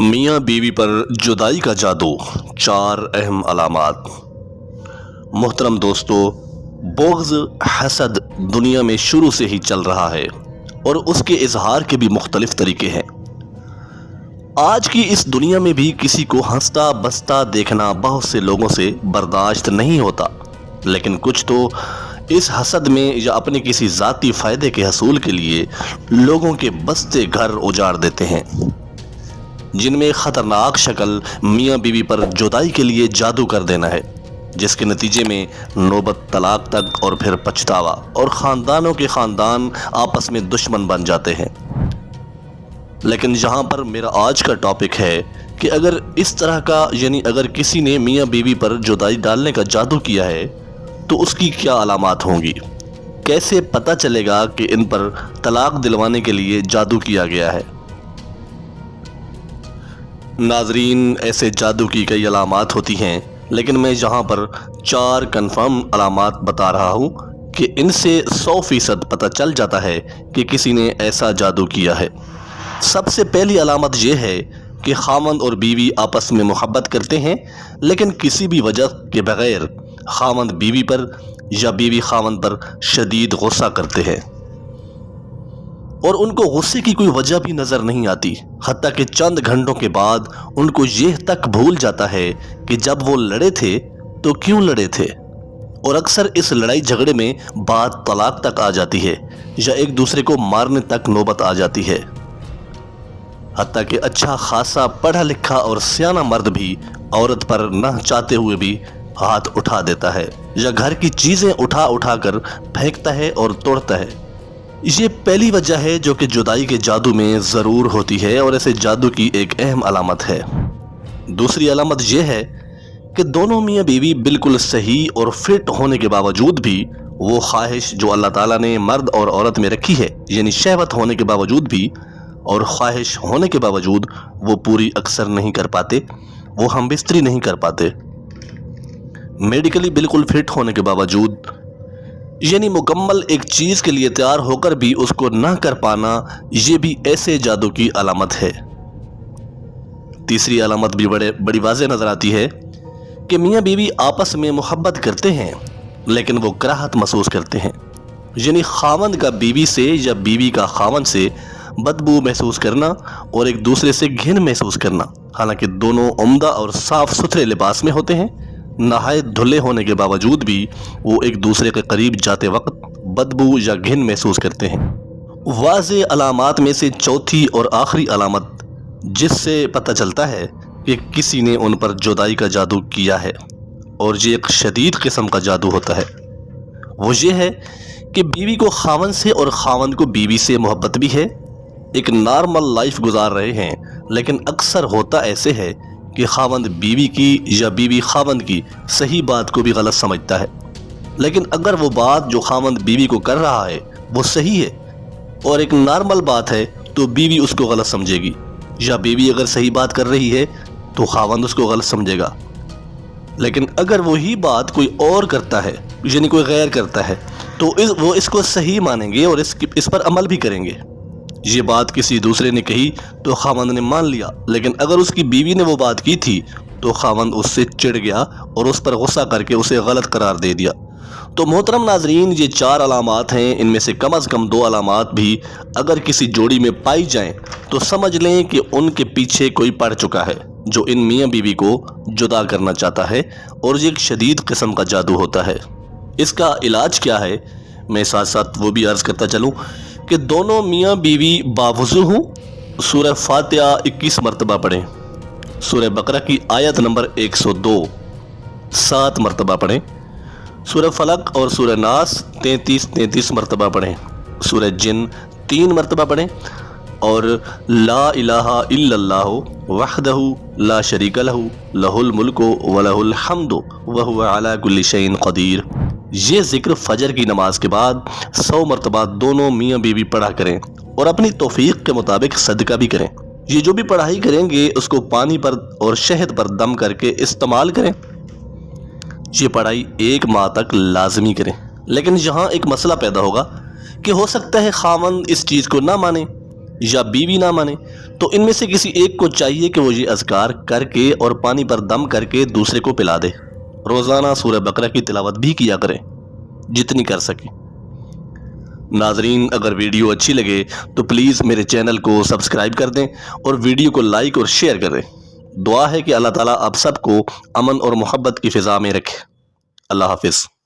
میاں بیوی پر جدائی کا جادو، 4 اہم علامات۔ محترم دوستو، بغض، حسد دنیا میں شروع سے ہی چل رہا ہے اور اس کے اظہار کے بھی مختلف طریقے ہیں۔ آج کی اس دنیا میں بھی کسی کو ہنستا بستا دیکھنا بہت سے لوگوں سے برداشت نہیں ہوتا، لیکن کچھ تو اس حسد میں یا اپنے کسی ذاتی فائدے کے حصول کے لیے لوگوں کے بستے گھر اجاڑ دیتے ہیں، جن میں خطرناک شکل میاں بیوی پر جدائی کے لیے جادو کر دینا ہے، جس کے نتیجے میں نوبت طلاق تک اور پھر پچھتاوا، اور خاندانوں کے خاندان آپس میں دشمن بن جاتے ہیں۔ لیکن یہاں پر میرا آج کا ٹاپک ہے کہ اگر اس طرح کا اگر کسی نے میاں بیوی پر جدائی ڈالنے کا جادو کیا ہے تو اس کی کیا علامات ہوں گی، کیسے پتہ چلے گا کہ ان پر طلاق دلوانے کے لیے جادو کیا گیا ہے۔ ناظرین، ایسے جادو کی کئی علامات ہوتی ہیں، لیکن میں یہاں پر 4 کنفرم علامات بتا رہا ہوں کہ ان سے 100% پتہ چل جاتا ہے کہ کسی نے ایسا جادو کیا ہے۔ سب سے پہلی علامت یہ ہے کہ خاوند اور بیوی آپس میں محبت کرتے ہیں، لیکن کسی بھی وجہ کے بغیر خاوند بیوی پر یا بیوی خاوند پر شدید غصہ کرتے ہیں، اور ان کو غصے کی کوئی وجہ بھی نظر نہیں آتی، حتیٰ کہ چند گھنٹوں کے بعد ان کو یہ تک بھول جاتا ہے کہ جب وہ لڑے تھے تو کیوں لڑے تھے، اور اکثر اس لڑائی جھگڑے میں بات طلاق تک آ جاتی ہے یا ایک دوسرے کو مارنے تک نوبت آ جاتی ہے۔ حتیٰ کہ اچھا خاصا پڑھا لکھا اور سیانہ مرد بھی عورت پر نہ چاہتے ہوئے بھی ہاتھ اٹھا دیتا ہے یا گھر کی چیزیں اٹھا اٹھا کر پھینکتا ہے اور توڑتا ہے۔ یہ پہلی وجہ ہے جو کہ جدائی کے جادو میں ضرور ہوتی ہے، اور ایسے جادو کی ایک اہم علامت ہے۔ دوسری علامت یہ ہے کہ دونوں میاں بیوی بالکل صحیح اور فٹ ہونے کے باوجود بھی وہ خواہش جو اللہ تعالیٰ نے مرد اور عورت میں رکھی ہے، شہوت ہونے کے باوجود بھی اور خواہش ہونے کے باوجود وہ پوری اکثر نہیں کر پاتے، وہ ہم بستری نہیں کر پاتے۔ میڈیکلی بالکل فٹ ہونے کے باوجود مکمل ایک چیز کے لیے تیار ہو کر بھی اس کو نہ کر پانا، یہ بھی ایسے جادو کی علامت ہے۔ تیسری علامت بھی بڑی واضح نظر آتی ہے کہ میاں بیوی آپس میں محبت کرتے ہیں لیکن وہ کراہت محسوس کرتے ہیں، خاوند کا بیوی سے یا بیوی کا خاوند سے بدبو محسوس کرنا اور ایک دوسرے سے گھن محسوس کرنا، حالانکہ دونوں عمدہ اور صاف ستھرے لباس میں ہوتے ہیں، نہایت دھلے ہونے کے باوجود بھی وہ ایک دوسرے کے قریب جاتے وقت بدبو یا گھن محسوس کرتے ہیں۔ واضح علامات میں سے چوتھی اور آخری علامت جس سے پتہ چلتا ہے کہ کسی نے ان پر جدائی کا جادو کیا ہے، اور یہ ایک شدید قسم کا جادو ہوتا ہے، وہ یہ ہے کہ بیوی کو خاوند سے اور خاوند کو بیوی سے محبت بھی ہے، ایک نارمل لائف گزار رہے ہیں، لیکن اکثر ہوتا ایسے ہے کہ خاوند بیوی کی یا بیوی خاوند کی صحیح بات کو بھی غلط سمجھتا ہے، لیکن اگر وہ بات جو خاوند بیوی کو کر رہا ہے وہ صحیح ہے اور ایک نارمل بات ہے تو بیوی اس کو غلط سمجھے گی، یا بیوی اگر صحیح بات کر رہی ہے تو خاوند اس کو غلط سمجھے گا۔ لیکن اگر وہی بات کوئی اور کرتا ہے، کوئی غیر کرتا ہے، تو وہ اس کو صحیح مانیں گے اور اس پر عمل بھی کریں گے۔ یہ بات کسی دوسرے نے کہی تو خاوند نے مان لیا، لیکن اگر اس کی بیوی نے وہ بات کی تھی تو خاوند اس سے چڑ گیا اور اس پر غصہ کر کے اسے غلط قرار دے دیا۔ تو محترم ناظرین، یہ 4 علامات ہیں، ان میں سے کم از کم 2 علامات بھی اگر کسی جوڑی میں پائی جائیں تو سمجھ لیں کہ ان کے پیچھے کوئی پڑ چکا ہے جو ان میاں بیوی کو جدا کرنا چاہتا ہے، اور یہ ایک شدید قسم کا جادو ہوتا ہے۔ اس کا علاج کیا ہے، میں ساتھ ساتھ وہ بھی عرض کرتا چلوں کہ دونوں میاں بیوی باوضو ہوں، سورہ فاتحہ 21 مرتبہ پڑھیں، سورہ بقرہ کی آیت نمبر 102 7 مرتبہ پڑھیں، سورہ فلق اور سورہ ناس 33 مرتبہ پڑھیں، سورہ جن 3 مرتبہ پڑھیں، اور لا الہ الا اللہ وحدہ لا شریک لہ لہ الملک ولہ الحمد وہو علی کل شیء قدیر۔ یہ ذکر فجر کی نماز کے بعد 100 مرتبہ دونوں میاں بیوی پڑھا کریں، اور اپنی توفیق کے مطابق صدقہ بھی کریں۔ یہ جو بھی پڑھائی کریں گے اس کو پانی پر اور شہد پر دم کر کے استعمال کریں۔ یہ پڑھائی 1 ماہ تک لازمی کریں، لیکن یہاں ایک مسئلہ پیدا ہوگا کہ ہو سکتا ہے خاوند اس چیز کو نہ مانے، یا بیوی نہ مانے تو ان میں سے کسی ایک کو چاہیے کہ وہ یہ اذکار کر کے اور پانی پر دم کر کے دوسرے کو پلا دے۔ روزانہ سورہ بقرہ کی تلاوت بھی کیا کریں جتنی کر سکیں۔ ناظرین، اگر ویڈیو اچھی لگے تو پلیز میرے چینل کو سبسکرائب کر دیں اور ویڈیو کو لائک اور شیئر کریں۔ دعا ہے کہ اللہ تعالیٰ آپ سب کو امن اور محبت کی فضا میں رکھے۔ اللہ حافظ۔